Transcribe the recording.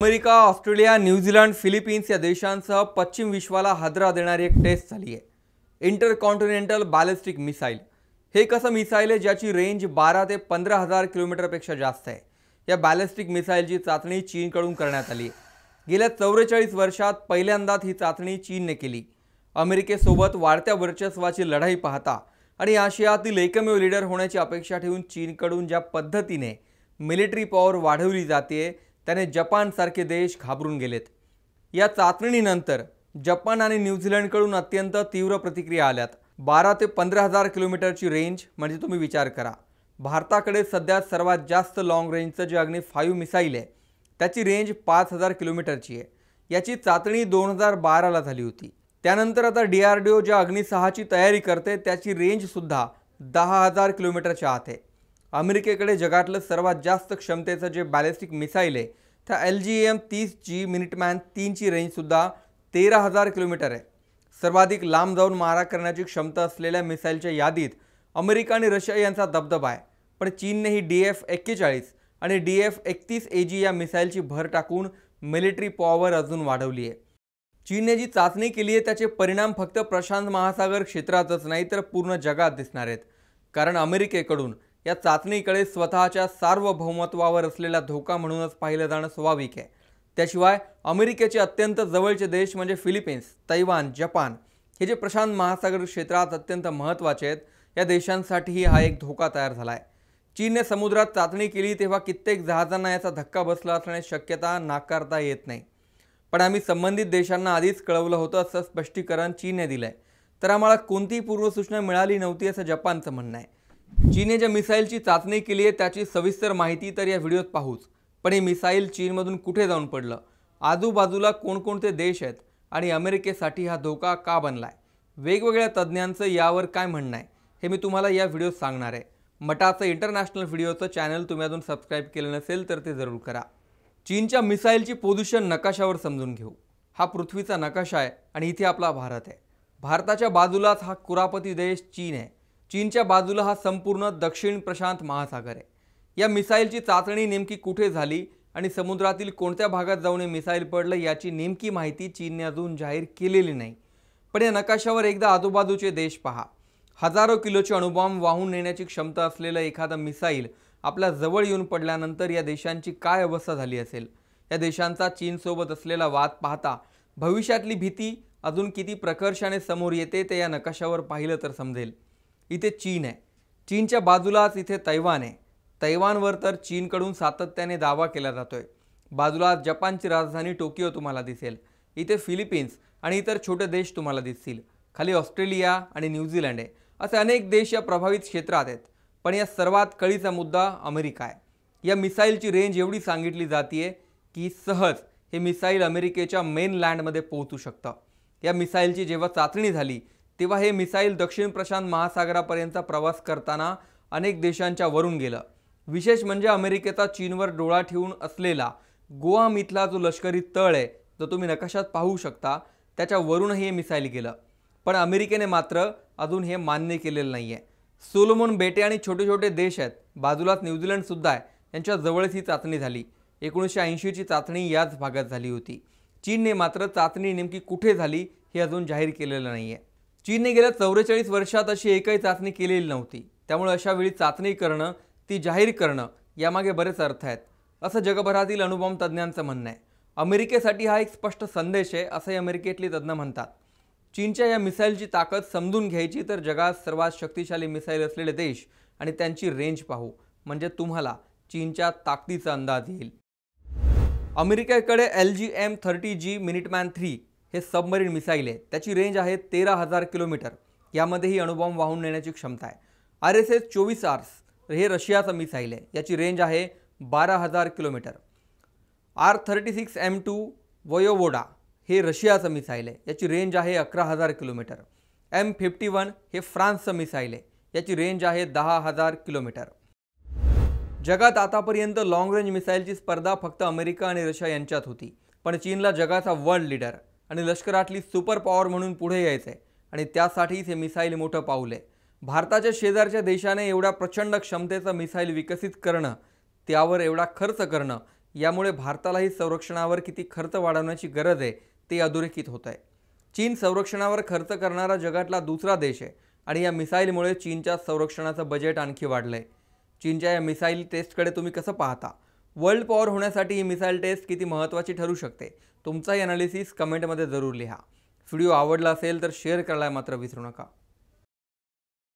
America, Australia, New Zealand, Philippines या देशांसह पश्चिम विश्वाला हादरा देणारी एक टेस्ट झाली आहे। इंटरकॉन्टिनेंटल बॅलिस्टिक मिसाईल हे एक असं मिसाईल आहे ज्याची रेंज 12 ते 15,000 किलोमीटरपेक्षा जास्त आहे। या बॅलिस्टिक मिसाईलची चाचणी चीनकडून करण्यात आली आहे। गेल्या 44 वर्षात पहिल्यांदाच ही चाचणी चीनने केली। अमेरिकेसोबत वाढत्या वर्चस्वाची लढाई पाहता आणि आशियातील एकमेव लीडर होण्याची अपेक्षा ठेवून चीनकडून ज्या पद्धतीने मिलिटरी पॉवर वाढवली जाते त्याने जपान सारखे देश घाबरून गेलेत। या चाचणीनंतर जपान आणि न्यूझीलंडकडून अत्यंत तीव्र प्रतिक्रिया आल्यात। 12 ते 15,000 किलोमीटरची रेंज म्हणजे तुम्ही विचार करा, भारताकडे सध्या सर्वात जास्त लॉंग रेंजचं जे अग्नि 5 मिसाईल आहे त्याची रेंज 5,000 किलोमीटरची आहे। याची चाचणी 2012 ला झाली होती। त्यानंतर आता DRDO ज्या अग्नि 6 ची तयारी करते त्याची रेंज सुद्धा 10,000 किलोमीटरच्या आत आहे। अमेरिकेकडे जगातलं सर्वात जास्त क्षमतेचं जे बॅलिस्टिक मिसाईल आहे त्या LGM-30G मिनिटमॅन 3 ची रेंज सुद्धा 13,000 किलोमीटर आहे। सर्वाधिक लांब जाऊन मारा करण्याची क्षमता असलेल्या मिसाईलच्या यादीत अमेरिका आणि रशिया यांचा दबदबा आहे। पण चीननेही DF-41 आणि DF-31AG या मिसाईलची भर टाकून मिलिटरी पॉवर अजून वाढवली आहे। चीनने जी चाचणी केली आहे त्याचे परिणाम फक्त प्रशांत महासागर क्षेत्रातच नाही तर पूर्ण जगात दिसणार आहेत। कारण अमेरिकेकडून या चाचणीकडे स्वतःच्या सार्वभौमत्वावर असलेला धोका म्हणूनच पाहिलं जाणं स्वाभाविक आहे। त्याशिवाय अमेरिकेचे अत्यंत जवळचे देश म्हणजे फिलिपीन्स, तैवान, जपान हे जे प्रशांत महासागर क्षेत्रात अत्यंत महत्त्वाचे आहेत या देशांसाठीही हा एक धोका तयार झाला आहे। चीनने समुद्रात चाचणी केली तेव्हा कित्येक जहाजांना याचा धक्का बसला असण्याची शक्यता नाकारता येत नाही। पण आम्ही संबंधित देशांना आधीच कळवलं होतं असं स्पष्टीकरण चीनने दिलंय, तर आम्हाला कोणतीही पूर्वसूचना मिळाली नव्हती असं जपानचं म्हणणं आहे। चीनने ज्या मिसाईलची चाचणी केली आहे त्याची सविस्तर माहिती तर या व्हिडिओत पाहूच, पण हे मिसाईल चीनमधून कुठे जाऊन पडलं, आजूबाजूला कोणकोणते देश आहेत आणि अमेरिकेसाठी हा धोका का बनलाय, वेगवेगळ्या तज्ज्ञांचं यावर काय म्हणणं आहे हे मी तुम्हाला या व्हिडिओत सांगणार आहे। मटाचं इंटरनॅशनल व्हिडिओचं चॅनल तुम्ही अजून सबस्क्राईब केलं नसेल तर ते जरूर करा। चीनच्या मिसाईलची पोझिशन नकाशावर समजून घेऊ। हा पृथ्वीचा नकाशा आहे आणि इथे आपला भारत आहे। भारताच्या बाजूलाच हा कुरापती देश चीन आहे। चीनच्या बाजूला हा संपूर्ण दक्षिण प्रशांत महासागर आहे। या मिसाईलची चाचणी नेमकी कुठे झाली आणि समुद्रातील कोणत्या भागात जाऊन हे मिसाईल पडलं याची नेमकी माहिती चीनने अजून जाहीर केलेली नाही। पण या नकाशावर एकदा आजूबाजूचे देश पहा। हजारो किलोचे अणुबॉम्ब वाहून नेण्याची क्षमता असलेलं एखादं मिसाईल आपल्या जवळ येऊन पडल्यानंतर या देशांची काय अवस्था झाली असेल। या देशांचा चीनसोबत असलेला वाद पाहता भविष्यातली भीती अजून किती प्रकर्षाने समोर येते ते या नकाशावर पाहिलं तर समजेल। इथे चीन आहे, चीनच्या बाजूलाच इथे तैवान आहे। तैवानवर तर चीनकडून सातत्याने दावा केला जातोय। बाजूला जपानची राजधानी टोकियो तुम्हाला दिसेल। इथे फिलिपीन्स आणि इतर छोटे देश तुम्हाला दिसतील। खाली ऑस्ट्रेलिया आणि न्यूझीलंड आहे। असे अनेक देश या प्रभावित क्षेत्रात आहेत। पण या सर्वात कळीचा मुद्दा अमेरिका आहे। या मिसाईलची रेंज एवढी सांगितली जाते की सहज हे मिसाईल अमेरिकेच्या मेनलँडमध्ये पोहोचू शकतं। या मिसाईलची जेव्हा चाचणी झाली तेव्हा हे मिसाईल दक्षिण प्रशांत महासागरापर्यंतचा प्रवास करताना अनेक देशांच्या वरून गेलं। विशेष म्हणजे अमेरिकेचा चीनवर डोळा ठेवून असलेला गुआम इथला जो लष्करी तळ आहे जो तुम्ही नकाशात पाहू शकता त्याच्या वरूनही हे मिसाईल गेलं। पण अमेरिकेने मात्र अजून हे मान्य केलेलं नाहीये। सोलोमन बेटे आणि छोटे छोटे देश आहेत, बाजूलाच न्यूझीलंड सुद्धा आहे, यांच्या जवळच ही चाचणी झाली। 1980 ची चाचणी याच भागात झाली होती। चीनने मात्र चाचणी नेमकी कुठे झाली हे अजून जाहीर केलेलं नाहीये। चीनने गेल्या 44 वर्षात अशी एकही चाचणी केलेली नव्हती। त्यामुळे अशा वेळी चाचणी करणं, ती जाहीर करणं यामागे बरेच अर्थ आहेत असं जगभरातील अणुबॉम्ब तज्ज्ञांचं म्हणणं आहे। अमेरिकेसाठी हा एक स्पष्ट संदेश आहे असंही अमेरिकेतले तज्ज्ञ म्हणतात। चीनच्या या मिसाईलची ताकद समजून घ्यायची तर जगात सर्वात शक्तिशाली मिसाईल असलेले देश आणि त्यांची रेंज पाहू म्हणजे तुम्हाला चीनच्या ताकदीचा अंदाज येईल। अमेरिकेकडे LGM-30G मिनिटमॅन 3 हे सबमरीन मिसाईल आहे। त्याची रेंज आहे 13,000 किलोमीटर। यामध्येही अणुबॉम्ब वाहून नेण्याची क्षमता आहे। RSS-24R हे रशियाचं मिसाईल आहे। याची रेंज आहे 12,000 किलोमीटर। R-36M2 वोयोवोडा हे रशियाचं मिसाईल आहे। याची रेंज आहे 11,000 किलोमीटर। M51 हे फ्रान्सचं मिसाईल आहे। याची रेंज आहे 10,000 किलोमीटर। जगात आतापर्यंत लॉंग रेंज मिसाईलची स्पर्धा फक्त अमेरिका आणि रशिया यांच्यात होती। पण चीनला जगाचा वर्ल्ड लीडर आणि लष्करातली सुपर पॉवर म्हणून पुढे यायचं आहे आणि त्यासाठीच हे मिसाईल मोठं पाऊल आहे। भारताच्या शेजारच्या देशाने एवढ्या प्रचंड क्षमतेचं मिसाईल विकसित करणं, त्यावर एवढा खर्च करणं यामुळे भारतालाही संरक्षणावर किती खर्च वाढवण्याची गरज आहे ते अधोरेखित होत आहे। चीन संरक्षणावर खर्च करणारा जगातला दुसरा देश आहे आणि या मिसाईलमुळे चीनच्या संरक्षणाचं बजेट आणखी वाढलंय। चीनच्या या मिसाईल टेस्टकडे तुम्ही कसं पाहता? वर्ल्ड पॉवर होण्यासाठी ही मिसाईल टेस्ट किती महत्त्वाची ठरू शकते? तुमचाही एनालिसिस कमेंटमध्ये जरूर लिहा। व्हिडिओ आवडला असेल तर शेअर करायला मात्र विसरू नका।